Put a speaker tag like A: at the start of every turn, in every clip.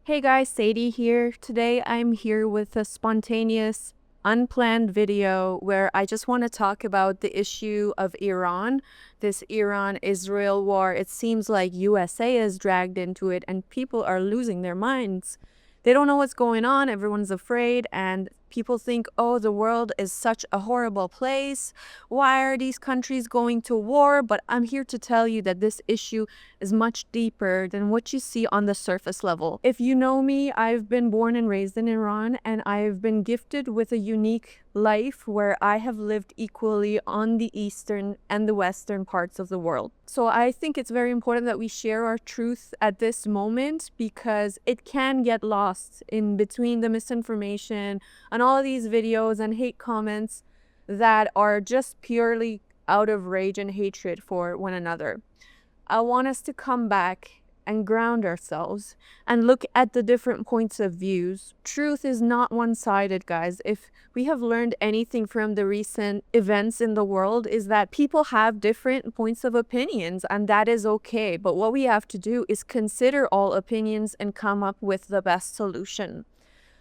A: Hey guys, Sadie here. Today I'm here with a spontaneous, unplanned video where I just want to talk about the issue of Iran, this Iran-Israel war. It seems like USA is dragged into it and people are losing their minds. They don't know what's going on, everyone's afraid, and people think, oh, the world is such a horrible place. Why are these countries going to war? But I'm here to tell you that this issue is much deeper than what you see on the surface level. If you know me, I've been born and raised in Iran, and I've been gifted with a unique life where I have lived equally on the eastern and the western parts of the world. So I think it's very important that we share our truth at this moment because it can get lost in between the misinformation and all of these videos and hate comments that are just purely out of rage and hatred for one another. I want us to come back and ground ourselves and look at the different points of views. Truth is not one-sided, guys. If we have learned anything from the recent events in the world is that people have different points of opinions, and that is okay. But what we have to do is consider all opinions and come up with the best solution.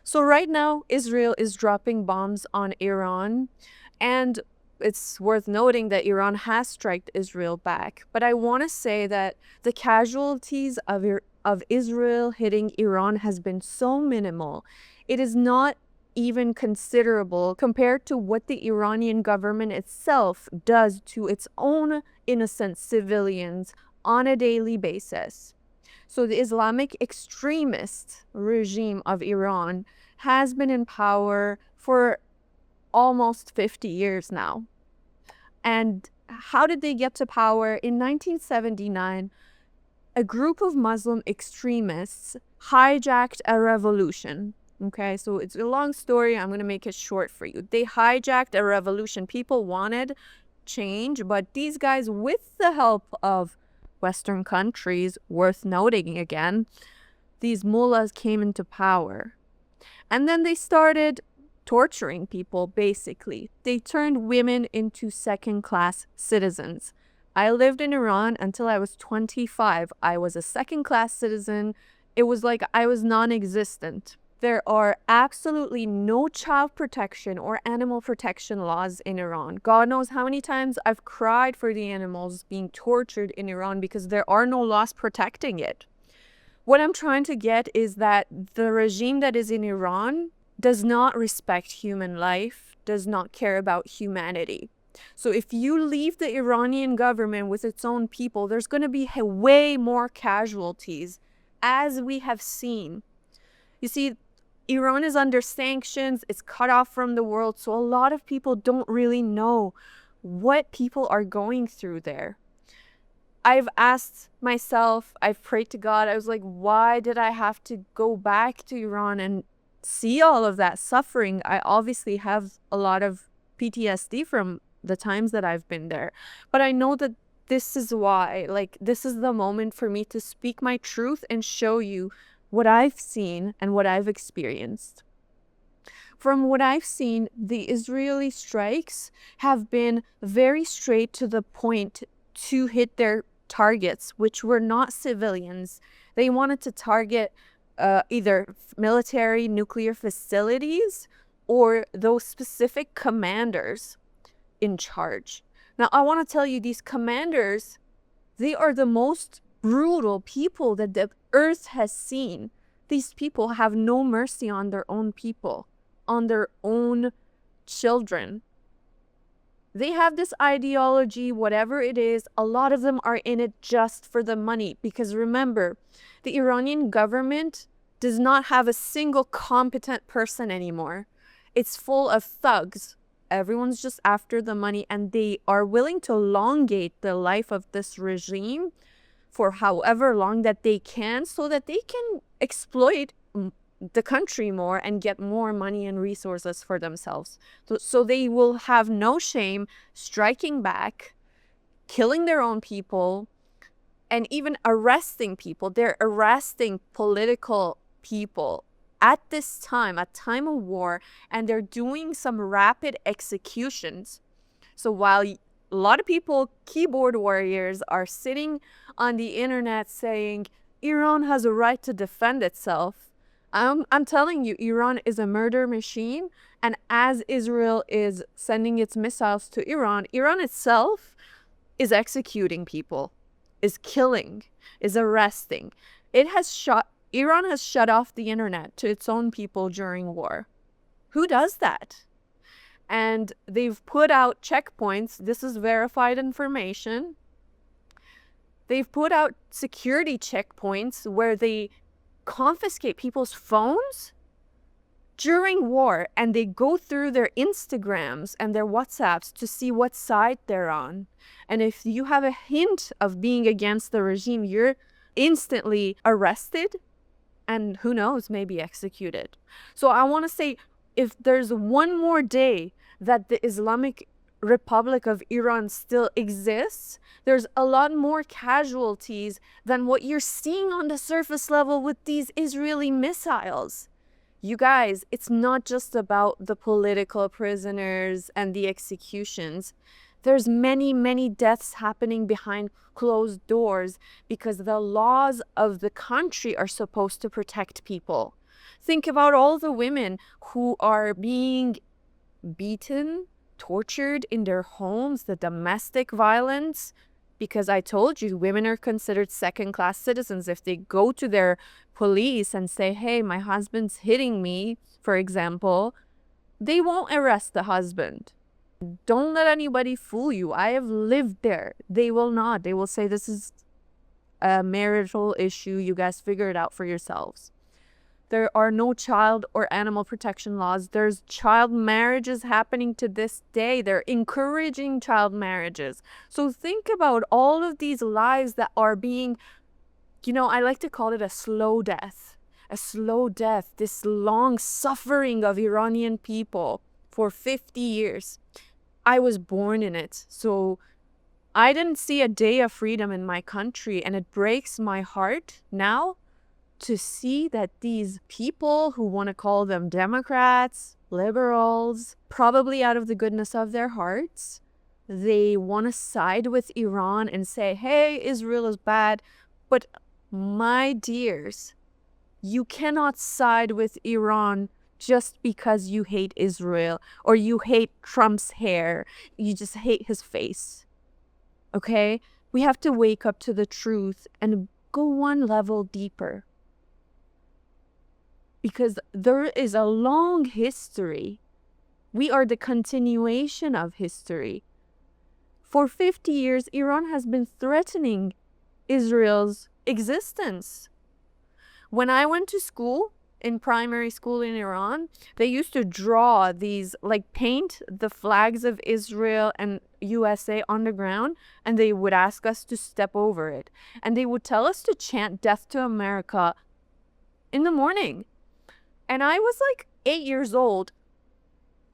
A: So right now, Israel is dropping bombs on Iran, and it's worth noting that Iran has struck Israel back. But I want to say that the casualties of Israel hitting Iran has been so minimal. It is not even considerable compared to what the Iranian government itself does to its own innocent civilians on a daily basis. So the Islamic extremist regime of Iran has been in power for almost 50 years now. And how did they get to power? In 1979, a group of Muslim extremists hijacked a revolution. Okay, so it's a long story. I'm going to make it short for you. They hijacked a revolution. People wanted change, but these guys, with the help of Western countries, worth noting again, these mullahs came into power. And then they started torturing people, basically. They turned women into second-class citizens. I lived in Iran until I was 25. I was a second-class citizen. It was like I was non-existent. There are absolutely no child protection or animal protection laws in Iran. God knows how many times I've cried for the animals being tortured in Iran because there are no laws protecting it. What I'm trying to get is that the regime that is in Iran does not respect human life, does not care about humanity. So if you leave the Iranian government with its own people, there's going to be way more casualties, as we have seen. You see, Iran is under sanctions, it's cut off from the world, so a lot of people don't really know what people are going through there. I've asked myself, I've prayed to God, I was like, why did I have to go back to Iran and see all of that suffering? I obviously have a lot of PTSD from the times that I've been there, but I know that this is why, this is the moment for me to speak my truth and show you what I've seen and what I've experienced. From what I've seen, the Israeli strikes have been very straight to the point to hit their targets, which were not civilians. They wanted to target either military nuclear facilities or those specific commanders in charge. Now, I want to tell you, these commanders, they are the most brutal people that the earth has seen. These people have no mercy on their own people, on their own children. They have this ideology, whatever it is, a lot of them are in it just for the money. Because remember, the Iranian government does not have a single competent person anymore. It's full of thugs. Everyone's just after the money, and they are willing to elongate the life of this regime for however long that they can so that they can exploit the country more and get more money and resources for themselves. So they will have no shame striking back, killing their own people, and even arresting people. They're arresting political people at this time, a time of war, and they're doing some rapid executions. So while a lot of people, keyboard warriors, are sitting on the internet saying Iran has a right to defend itself, I'm telling you, Iran is a murder machine. And as Israel is sending its missiles to Iran, Iran itself is executing people, is killing, is arresting. Iran has shut off the internet to its own people during war. Who does that? And they've put out checkpoints. This is verified information. They've put out security checkpoints where they confiscate people's phones during war, and they go through their Instagrams and their WhatsApps to see what side they're on. And if you have a hint of being against the regime, you're instantly arrested and who knows, maybe executed. So I want to say, if there's one more day that the Islamic Republic of Iran still exists, there's a lot more casualties than what you're seeing on the surface level with these Israeli missiles. You guys, it's not just about the political prisoners and the executions. There's many, many deaths happening behind closed doors because the laws of the country are supposed to protect people. Think about all the women who are being beaten, tortured in their homes, the domestic violence. Because I told you, women are considered second-class citizens. If they go to their police and say, hey, my husband's hitting me, for example, they won't arrest the husband. Don't let anybody fool you. I have lived there. They will not. They will say, this is a marital issue. You guys figure it out for yourselves. There are no child or animal protection laws. There's child marriages happening to this day. They're encouraging child marriages. So think about all of these lives that are being, I like to call it a slow death. A slow death, this long suffering of Iranian people for 50 years. I was born in it, so I didn't see a day of freedom in my country, and it breaks my heart now to see that these people who want to call them Democrats, liberals, probably out of the goodness of their hearts, they want to side with Iran and say, hey, Israel is bad. But my dears, you cannot side with Iran just because you hate Israel or you hate Trump's hair. You just hate his face. Okay? We have to wake up to the truth and go one level deeper. Because there is a long history. We are the continuation of history. For 50 years, Iran has been threatening Israel's existence. When I went to school, in primary school in Iran, they used to draw these, paint the flags of Israel and USA on the ground, and they would ask us to step over it. And they would tell us to chant Death to America in the morning. And I was 8 years old.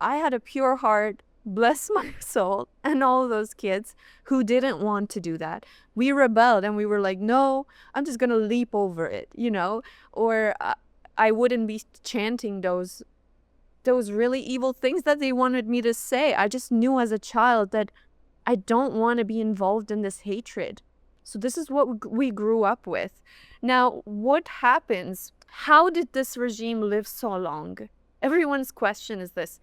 A: I had a pure heart, bless my soul, and all of those kids who didn't want to do that. We rebelled and we were like, no, I'm just going to leap over it, or I wouldn't be chanting those really evil things that they wanted me to say. I just knew as a child that I don't want to be involved in this hatred. So this is what we grew up with. Now, what happens? How did this regime live so long? Everyone's question is this.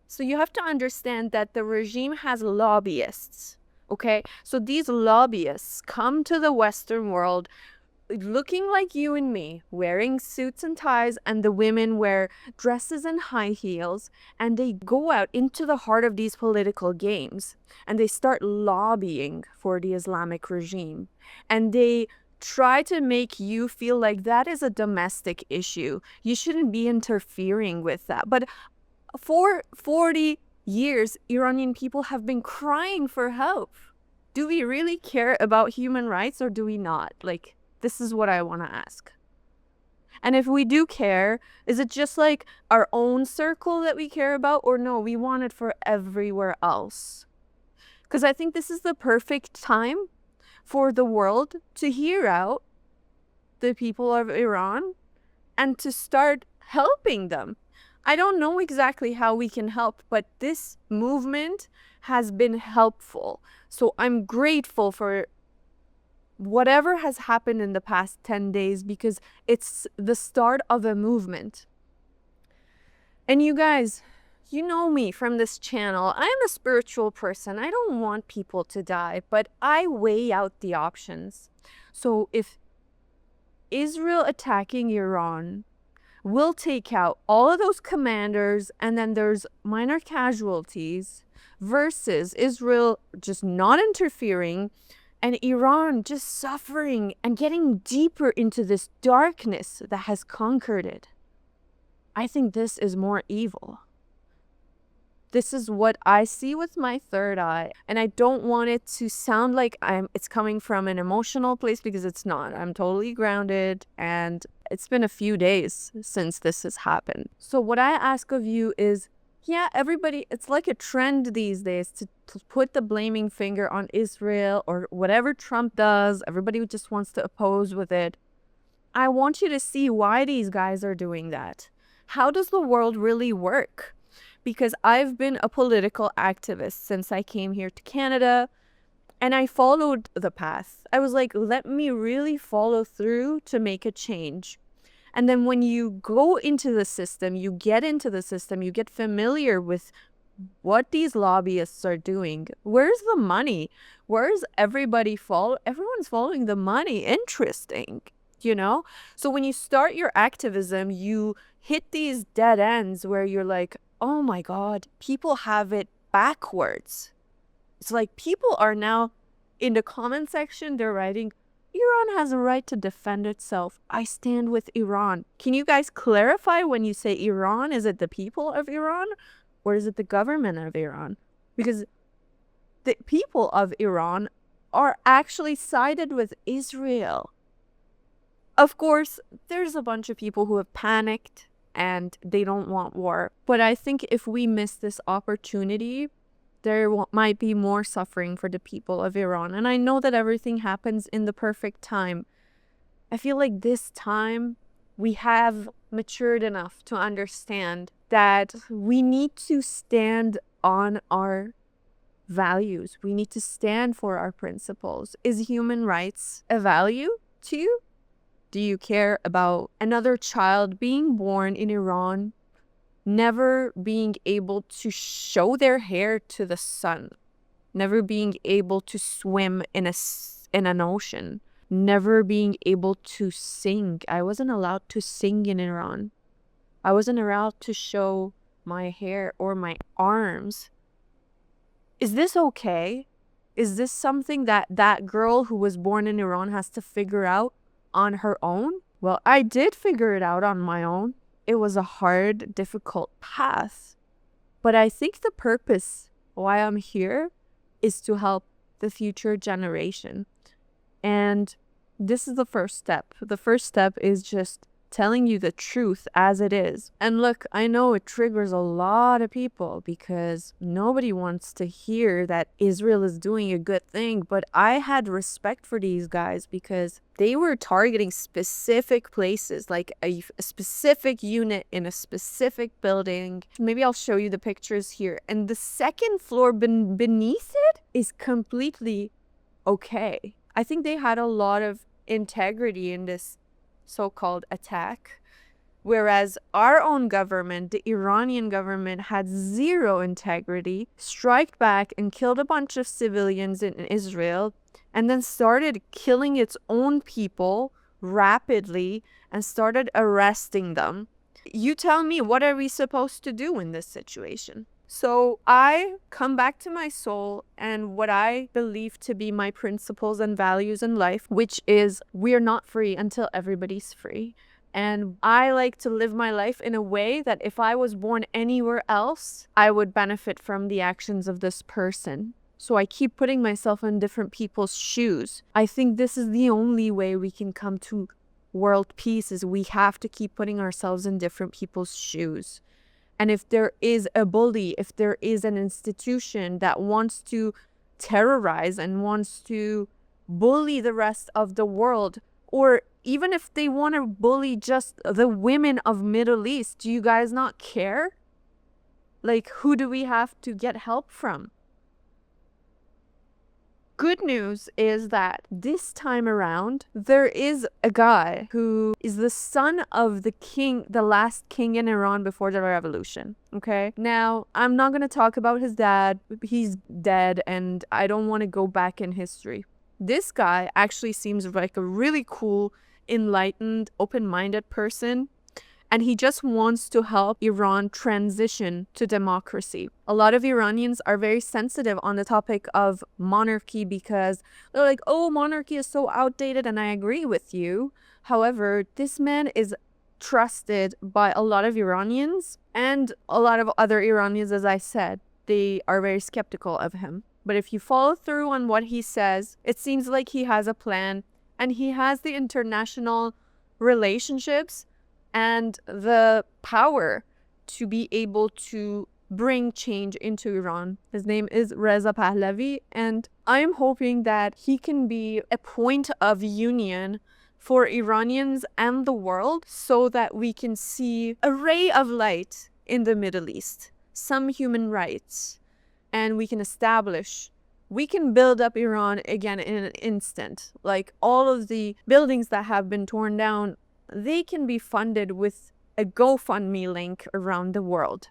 A: So you have to understand that the regime has lobbyists, okay? So these lobbyists come to the Western world looking like you and me, wearing suits and ties, and the women wear dresses and high heels, and they go out into the heart of these political games, and they start lobbying for the Islamic regime, and they try to make you feel like that is a domestic issue. You shouldn't be interfering with that. But for 40 years, Iranian people have been crying for help. Do we really care about human rights or do we not? This is what I want to ask. And if we do care, is it just our own circle that we care about, or no, we want it for everywhere else? Because I think this is the perfect time for the world to hear out the people of Iran and to start helping them. I don't know exactly how we can help, but this movement has been helpful. So I'm grateful for whatever has happened in the past 10 days, because it's the start of a movement. And you guys, you know me from this channel. I'm a spiritual person. I don't want people to die, but I weigh out the options. So if Israel attacking Iran will take out all of those commanders and then there's minor casualties versus Israel just not interfering and Iran just suffering and getting deeper into this darkness that has conquered it, I think this is more evil. This is what I see with my third eye. And I don't want it to sound like it's coming from an emotional place, because it's not. I'm totally grounded, and it's been a few days since this has happened. So what I ask of you is, yeah, everybody, it's like a trend these days to put the blaming finger on Israel or whatever Trump does. Everybody just wants to oppose with it. I want you to see why these guys are doing that. How does the world really work? Because I've been a political activist since I came here to Canada, and I followed the path. I was like, let me really follow through to make a change. And then when you go into the system, you get into the system, you get familiar with what these lobbyists are doing. Where's the money? Where's everybody everyone's following the money. Interesting, you know? So when you start your activism, you hit these dead ends where you're like, oh my God, people have it backwards. It's like people are now in the comment section, they're writing, Iran has a right to defend itself. I stand with Iran. Can you guys clarify when you say Iran? Is it the people of Iran or is it the government of Iran? Because the people of Iran are actually sided with Israel. Of course, there's a bunch of people who have panicked and they don't want war. But I think if we miss this opportunity, there might be more suffering for the people of Iran. And I know that everything happens in the perfect time. I feel like this time we have matured enough to understand that we need to stand on our values. We need to stand for our principles. Is human rights a value to you? Do you care about another child being born in Iran, never being able to show their hair to the sun, never being able to swim in an ocean, never being able to sing? I wasn't allowed to sing in Iran. I wasn't allowed to show my hair or my arms. Is this okay? Is this something that girl who was born in Iran has to figure out on her own? Well, I did figure it out on my own. It was a hard, difficult path. But I think the purpose why I'm here is to help the future generation. And this is the first step. The first step is just telling you the truth as it is. And look, I know it triggers a lot of people because nobody wants to hear that Israel is doing a good thing. But I had respect for these guys because they were targeting specific places, like a specific unit in a specific building. Maybe I'll show you the pictures here. And the second floor beneath it is completely okay. I think they had a lot of integrity in this so-called attack, whereas our own government, the Iranian government, had zero integrity, struck back and killed a bunch of civilians in Israel, and then started killing its own people rapidly and started arresting them. You tell me, what are we supposed to do in this situation? So I come back to my soul and what I believe to be my principles and values in life, which is we're not free until everybody's free. And I like to live my life in a way that if I was born anywhere else, I would benefit from the actions of this person. So I keep putting myself in different people's shoes. I think this is the only way we can come to world peace, is we have to keep putting ourselves in different people's shoes. And if there is a bully, if there is an institution that wants to terrorize and wants to bully the rest of the world, or even if they want to bully just the women of Middle East, do you guys not care? Like, who do we have to get help from? good news is that this time around, there is a guy who is the son of the king, the last king in Iran before the revolution. Okay. Now, I'm not going to talk about his dad. He's dead, and I don't want to go back in history. This guy actually seems like a really cool, enlightened, open-minded person. And he just wants to help Iran transition to democracy. A lot of Iranians are very sensitive on the topic of monarchy because they're like, oh, monarchy is so outdated, and I agree with you. However, this man is trusted by a lot of Iranians and a lot of other Iranians, as I said. They are very skeptical of him. But if you follow through on what he says, it seems like he has a plan, and he has the international relationships and the power to be able to bring change into Iran. His name is Reza Pahlavi, and I'm hoping that he can be a point of union for Iranians and the world so that we can see a ray of light in the Middle East, some human rights, and we can build up Iran again in an instant. Like all of the buildings that have been torn down, they can be funded with a GoFundMe link around the world.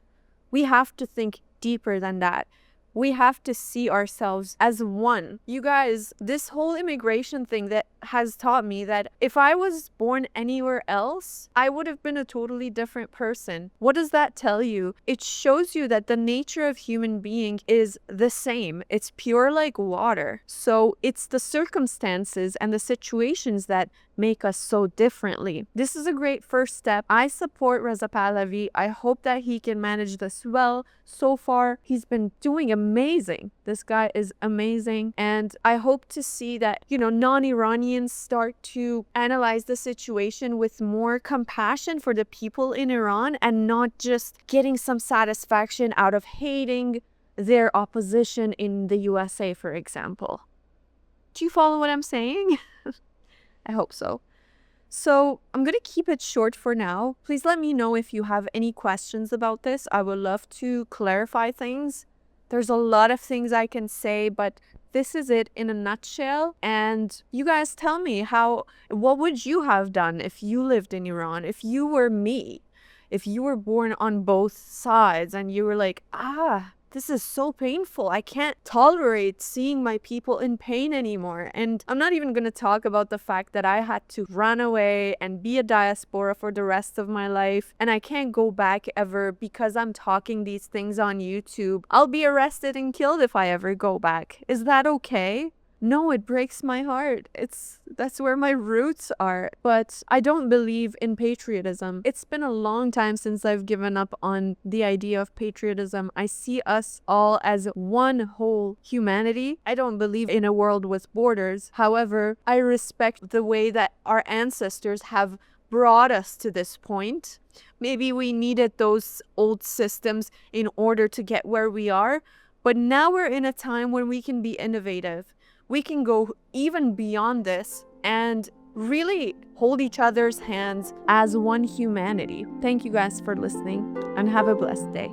A: We have to think deeper than that. We have to see ourselves as one. You guys, this whole immigration thing that has taught me that if I was born anywhere else, I would have been a totally different person. What does that tell you? It shows you that the nature of human being is the same. It's pure like water. So it's the circumstances and the situations that make us so differently. This is a great first step. I support Reza Pahlavi. I hope that he can manage this well. So far, he's been doing amazing. This guy is amazing. And I hope to see that, non-Iranians start to analyze the situation with more compassion for the people in Iran and not just getting some satisfaction out of hating their opposition in the USA, for example. Do you follow what I'm saying? I hope so. So I'm going to keep it short for now. Please let me know if you have any questions about this. I would love to clarify things. There's a lot of things I can say, but this is it in a nutshell. And you guys tell me what would you have done if you lived in Iran? If you were me, if you were born on both sides and you were like, this is so painful. I can't tolerate seeing my people in pain anymore. And I'm not even going to talk about the fact that I had to run away and be a diaspora for the rest of my life. And I can't go back ever because I'm talking these things on YouTube. I'll be arrested and killed if I ever go back. Is that okay? No, it breaks my heart. That's where my roots are. But I don't believe in patriotism. It's been a long time since I've given up on the idea of patriotism. I see us all as one whole humanity. I don't believe in a world with borders. However, I respect the way that our ancestors have brought us to this point. Maybe we needed those old systems in order to get where we are. But now we're in a time when we can be innovative. We can go even beyond this and really hold each other's hands as one humanity. Thank you guys for listening and have a blessed day.